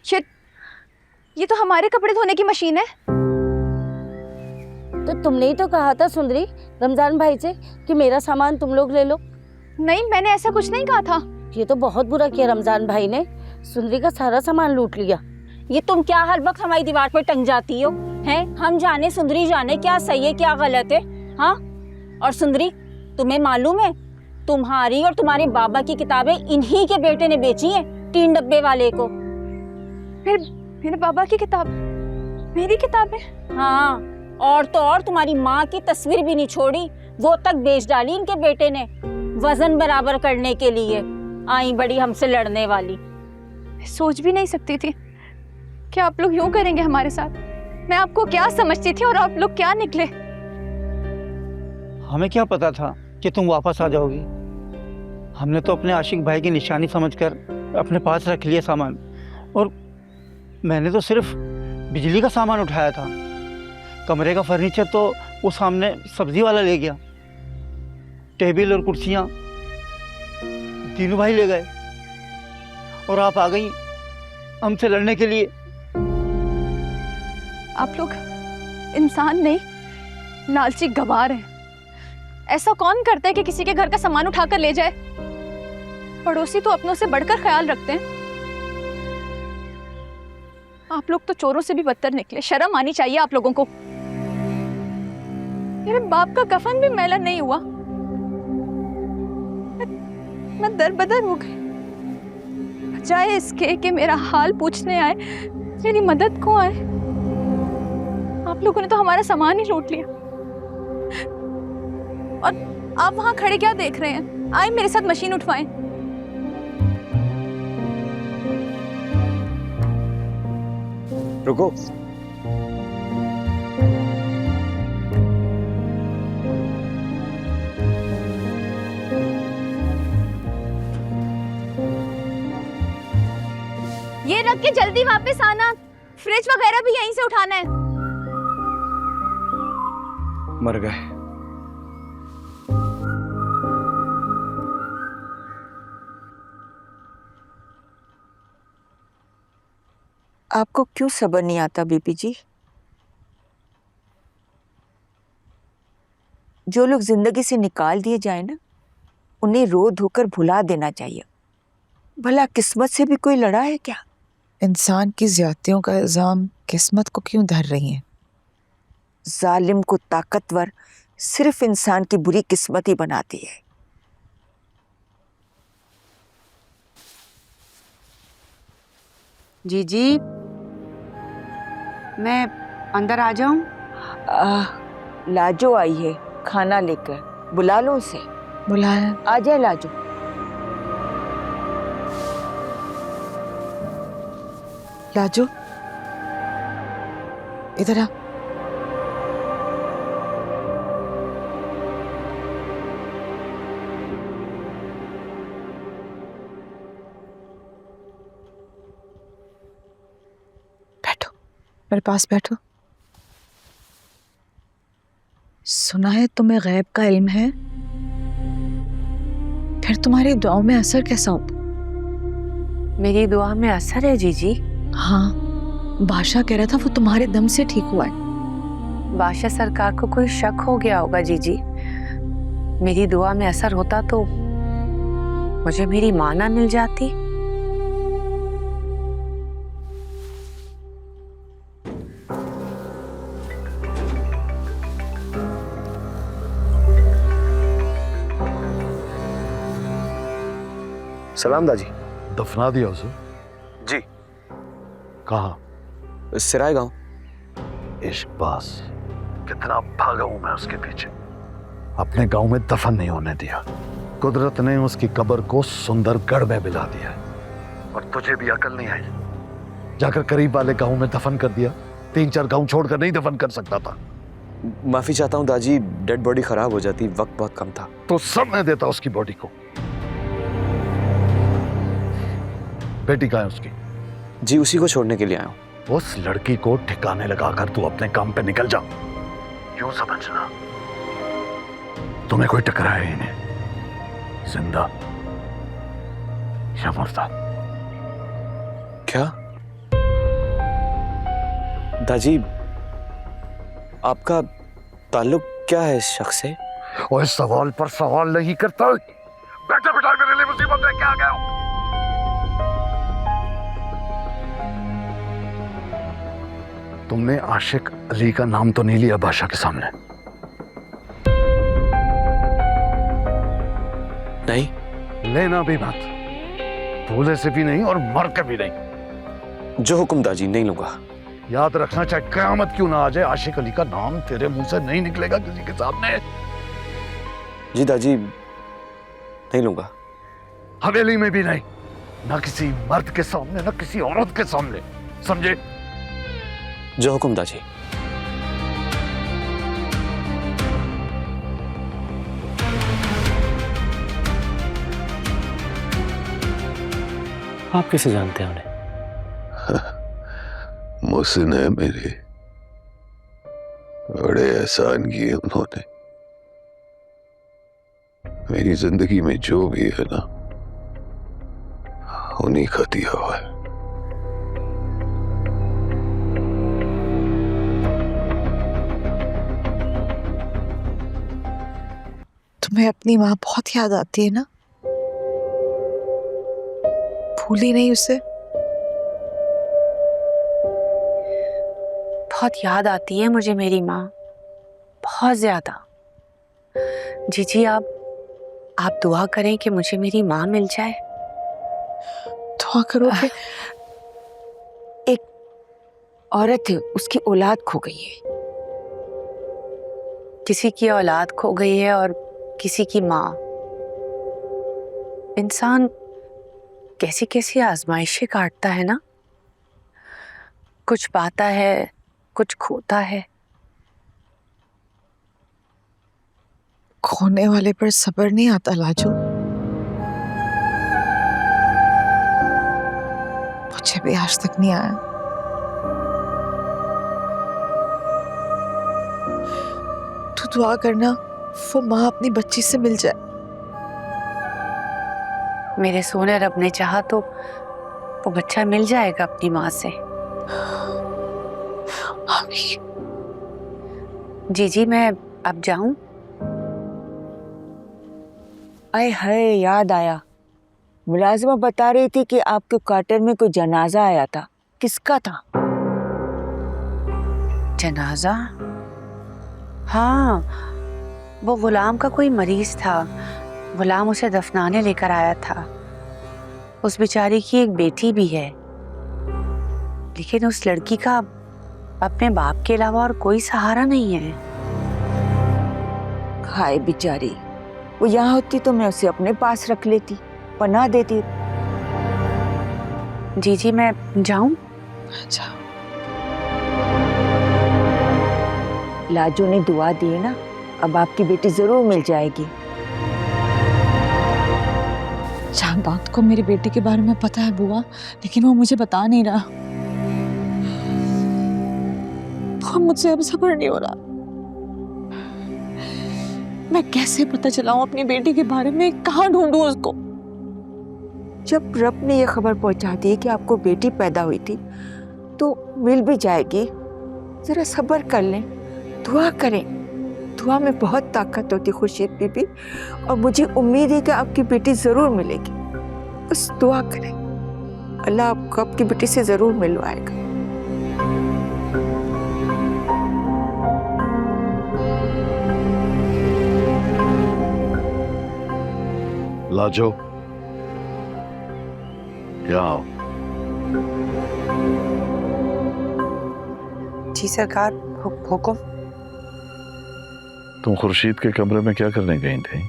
Shit, ये तो हमारे कपड़े धोने की मशीन है। तो तुमने ही तो कहा था सुंदरी रमजान भाई से कि मेरा सामान तुम लोग ले लो। नहीं, मैंने ऐसा कुछ नहीं कहा था। ये तो बहुत बुरा किया रमजान भाई ने, सुंदरी का सारा सामान लूट लिया। ये तुम क्या हर वक्त हमारी दीवार पर टंग जाती हो हैं? हम जाने सुंदरी जाने क्या सही है क्या गलत है। हाँ, और सुंदरी तुम्हें मालूम है तुम्हारी और तुम्हारे बाबा की किताबें इन्हीं के बेटे ने बेची हैं 3 डब्बे वाले को। फिर मेरे बाबा की किताब, मेरी किताबें? हाँ, और तो और तुम्हारी माँ की तस्वीर भी नहीं छोड़ी, वो तक बेच डाली इनके बेटे ने वजन बराबर करने के लिए। आई बड़ी हमसे लड़ने वाली। सोच भी नहीं सकती थी कि आप लोग यूं करेंगे हमारे साथ। मैं आपको क्या समझती थी और आप लोग क्या निकले। हमें क्या पता था कि तुम वापस आ जाओगी। हमने तो अपने आशिक भाई की निशानी समझकर अपने पास रख लिया सामान, और मैंने तो सिर्फ बिजली का सामान उठाया था। कमरे का फर्नीचर तो वो सामने सब्जी वाला ले गया। टेबल और कुर्सियाँ तीनों भाई ले गए, और आप आ गई हमसे लड़ने के लिए। आप लोग इंसान नहीं, लालची गवार हैं। ऐसा कौन करता है कि किसी के घर का सामान उठाकर ले जाए? पड़ोसी तो अपनों से बढ़कर ख्याल रखते हैं। आप लोग तो चोरों से भी बदतर निकले। शर्म आनी चाहिए आप लोगों को। मेरे बाप का कफन भी मैला नहीं हुआ। मैं दरबदर हो गई, बजाय इसके कि मेरा हाल पूछने आए, मेरी मदद को आए। आप लोगों ने तो हमारा सामान ही लूट लिया। और आप वहां खड़े क्या देख रहे हैं? आए मेरे साथ मशीन उठवाएं। रुको, ये रख के जल्दी वापस आना। फ्रिज वगैरह भी यहीं से उठाना है। मर गए। आपको क्यों सब्र नहीं आता बीबी जी? जो लोग जिंदगी से निकाल दिए जाए ना, उन्हें रो धोकर भुला देना चाहिए। भला किस्मत से भी कोई लड़ा है क्या? इंसान की ज्यादतियों का इल्जाम किस्मत को क्यों धर रही हैं? जालिम को ताकतवर सिर्फ इंसान की बुरी किस्मत ही बनाती है। जी, मैं अंदर आ जाऊं? लाजो आई है खाना लेकर, बुला लो उसे। बुलाया? आ जाए लाजो। लाजो, इधर आ। बैठो, मेरे पास बैठो। सुना है तुम्हें गैब का इल्म है, फिर तुम्हारी दुआओं में असर कैसा होता? मेरी दुआ में असर है जीजी? हाँ, बादशाह कह रहा था वो तुम्हारे दम से ठीक हुआ है। बादशाह सरकार को कोई शक हो गया होगा जीजी। मेरी दुआ में असर होता तो मुझे मेरी मां ना मिल जाती। सलाम दाजी। दफना दिया उसे? जी। कहाँ? सिराय गांव। इश्कबाज, कितना भागा हूं मैं उसके पीछे। अपने गांव में दफन नहीं होने दिया। कुदरत ने उसकी कब्र को सुंदरगढ़ में मिला दिया, और तुझे भी अकल नहीं आई। जाकर करीब वाले गांव में दफन कर दिया। 3-4 गांव छोड़कर नहीं दफन कर सकता था। माफी चाहता हूँ दाजी, डेड बॉडी खराब हो जाती, वक्त बहुत कम था। तो सब मैं देता उसकी बॉडी को। बेटी कहाँ है उसकी? जी उसी को छोड़ने के लिए आया हूँ। उस लड़की को ठिकाने लगाकर तू अपने काम पे निकल जा। यूं समझना, तुम्हें कोई टकराया ही नहीं, जिंदा या मुर्दा। क्या? दाजी, आपका ताल्लुक क्या है इस शख्स से? और इस सवाल पर सवाल नहीं करता। बैठा बैठा मेरे लिए मुसीबत लेके आ गया हो। तुमने आशिक अली का नाम तो नहीं लिया बादशाह के सामने? नहीं। लेना भी मत, भूले से भी नहीं और मर के भी नहीं। जो हुक्म दाजी, नहीं लूंगा। याद रखना, चाहे क़यामत क्यों ना आ जाए, आशिक अली का नाम तेरे मुंह से नहीं निकलेगा किसी के सामने। जी दाजी, नहीं लूंगा। हवेली में भी नहीं, ना किसी मर्द के सामने, ना किसी औरत के सामने, समझे? जो हुक्म दाजी। आप कैसे जानते हैं उन्हें? मुहसिन है मेरे, बड़े एहसान किए उन्होंने। मेरी जिंदगी में जो भी है ना, उन्हीं का दिया हुआ है। तुम्हें अपनी माँ बहुत याद आती है ना? भूली नहीं उसे? बहुत याद आती है मुझे मेरी माँ, बहुत ज्यादा। जीजी, आप दुआ करें कि मुझे मेरी माँ मिल जाए। दुआ करोगे? एक औरत है, उसकी औलाद खो गई है। किसी की औलाद खो गई है और किसी की माँ। इंसान कैसी कैसी आजमाइशें काटता है ना, कुछ पाता है, कुछ खोता है। खोने वाले पर सब्र नहीं आता लाजू। मुझे भी आज तक नहीं आया। तू दुआ करना वो माँ अपनी बच्ची से मिल जाए। मेरे सोने रब ने चाहा तो वो बच्चा मिल जाएगा अपनी माँ से। जीजी, मैं अब जाऊं? आए हाय, याद आया। मुलाजिमा बता रही थी कि आपके क्वार्टर में कोई जनाजा आया था। किसका था? जनाजा? हाँ, वो गुलाम का कोई मरीज था। गुलाम उसे दफनाने लेकर आया था। उस बेचारी की एक बेटी भी है, लेकिन उस लड़की का अपने बाप के अलावा और कोई सहारा नहीं है। हाय बेचारी, वो यहाँ होती तो मैं उसे अपने पास रख लेती, पनाह देती। जीजी, मैं जाऊं? अच्छा, लाजो ने दुआ दी है ना, अब आपकी बेटी जरूर मिल जाएगी। चांदात को मेरी बेटी के बारे में पता है बुआ, लेकिन वो मुझे बता नहीं रहा। तो मुझसे अब सब्र नहीं हो रहा। मैं कैसे पता चलाऊं अपनी बेटी के बारे में? कहाँ ढूंढूं उसको? जब रब ने ये खबर पहुंचा दी कि आपको बेटी पैदा हुई थी, तो मिल भी जाएगी। जरा सब्र कर लें, दुआ करें। दुआ में बहुत ताकत होती खुर्शीद बीबी, और मुझे उम्मीद है कि आपकी बेटी जरूर मिलेगी। बस दुआ करें, अल्लाह आपको आपकी बेटी से जरूर मिलवाएगा। लाजो, यहाँ आओ। जी सरकार, हुक्म। तुम खुर्शीद के कमरे में क्या करने गई थी?